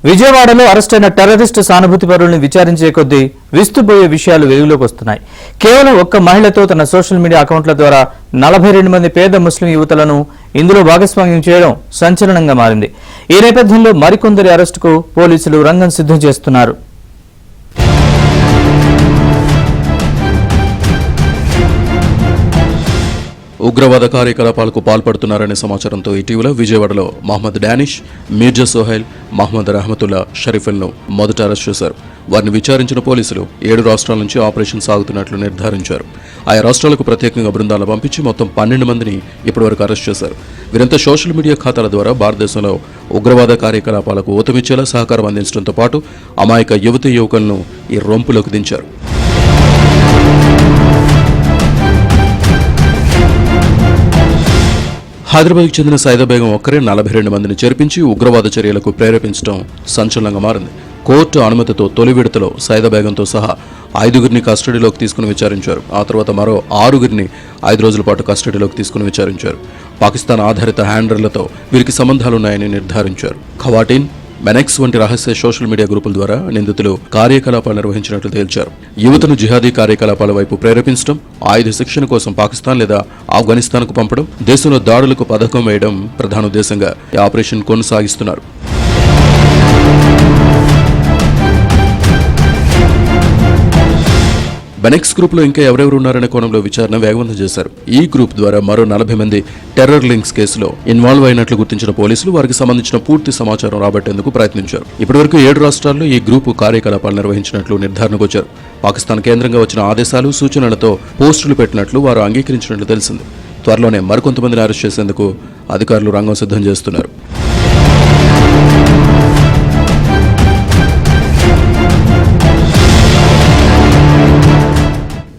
విజయవాడలో అరెస్టైన టెర్రరిస్టు సానుభూతి పరులను విచారించే కొద్దీ విస్తుపోయే విషయాలు వెలుగులోకి వస్తున్నాయి. కేవలం ఒక్క మహిళతో తన సోషల్ మీడియా అకౌంట్ల ద్వారా 42 మంది పేద ముస్లిం యువతులను ఇందులో భాగస్వామ్యం చేయడం సంచలనంగా మారింది. ఈ నేపథ్యంలో మరికొందరి అరెస్టుకు పోలీసులు రంగం సిద్ధం చేస్తున్నారు. ఉగ్రవాద కార్యకలాపాలకు పాల్పడుతున్నారనే సమాచారంతో ఇటీవల విజయవాడలో మహమ్మద్ డానిష్, మీర్జా సోహైల్, మహమ్మద్ రహమతుల్లా షరీఫ్లను మొదట అరెస్ట్ చేశారు. వారిని విచారించిన పోలీసులు 7 రాష్ట్రాల నుంచి ఆపరేషన్ సాగుతున్నట్లు నిర్ధారించారు. ఆయా రాష్ట్రాలకు ప్రత్యేకంగా బృందాలను పంపించి మొత్తం 12 మందిని ఇప్పటివరకు అరెస్ట్ చేశారు. వీరంతా సోషల్ మీడియా ఖాతాల ద్వారా భారతదేశంలో ఉగ్రవాద కార్యకలాపాలకు ఊతమిచ్చేలా సహకారం అందించడంతో పాటు అమాయక యువతీ యువకులను ఈ రొంపులోకి దించారు. హైదరాబాద్కు చెందిన సైదా బేగం ఒక్కరే 42 మందిని చేర్పించి ఉగ్రవాద చర్యలకు ప్రేరేపించడం సంచలనంగా మారింది. కోర్టు అనుమతితో తొలి విడతలో సైదా బేగంతో సహా 5గురిని కస్టడీలోకి తీసుకుని విచారించారు. ఆ తర్వాత మరో 6గురిని 5 రోజుల పాటు కస్టడీలోకి తీసుకుని విచారించారు. పాకిస్తాన్ ఆధారిత హ్యాండర్లతో వీరికి సంబంధాలున్నాయని నిర్ధారించారు. ఖవాటీన్, మెనెక్స్ వంటి రహస్య సోషల్ మీడియా గ్రూపుల ద్వారా నిందితులు కార్యకలాపాలు నిర్వహించినట్లు తేల్చారు. యువతను జిహాదీ కార్యకలాపాల వైపు ప్రేరేపించడం, ఆయుధ శిక్షణ కోసం పాకిస్తాన్ లేదా ఆఫ్ఘనిస్తాన్కు పంపడం, దేశంలో దాడులకు పథకం వేయడం ప్రధాన ఉద్దేశంగా ఈ ఆపరేషన్ కొనసాగిస్తున్నారు. బెనెక్స్ గ్రూప్లో ఇంకా ఎవరెవరు ఉన్నారనే కోణంలో విచారణ వేగవంతం చేశారు. ఈ గ్రూప్ ద్వారా మరో 40 మంది టెర్రర్ లింక్స్ కేసులో ఇన్వాల్వ్ అయినట్లు గుర్తించిన పోలీసులు వారికి సంబంధించిన పూర్తి సమాచారం రాబట్టేందుకు ప్రయత్నించారు. ఇప్పటివరకు 7 రాష్ట్రాల్లో ఈ గ్రూపు కార్యకలాపాలు నిర్వహించినట్లు నిర్ధారణకు వచ్చారు. పాకిస్తాన్ కేంద్రంగా వచ్చిన ఆదేశాలు, సూచనలతో పోస్టులు పెట్టినట్లు వారు అంగీకరించినట్లు తెలిసింది. త్వరలోనే మరికొంతమందిని అరెస్ట్ చేసేందుకు అధికారులు రంగం సిద్ధం చేస్తున్నారు.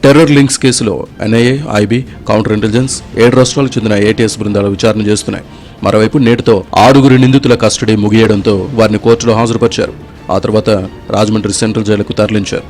టెర్రర్ లింక్స్ కేసులో ఎన్ఐఏ, ఐబీ, కౌంటర్ ఇంటెలిజెన్స్, 7 రాష్ట్రాలకు చెందిన ఏటీఎస్ బృందాలు విచారణ చేస్తున్నాయి. మరోవైపు నేటితో 6గురి నిందితుల కస్టడీ ముగియడంతో వారిని కోర్టులో హాజరుపరిచారు. ఆ తర్వాత రాజమండ్రి సెంట్రల్ జైలుకు తరలించారు.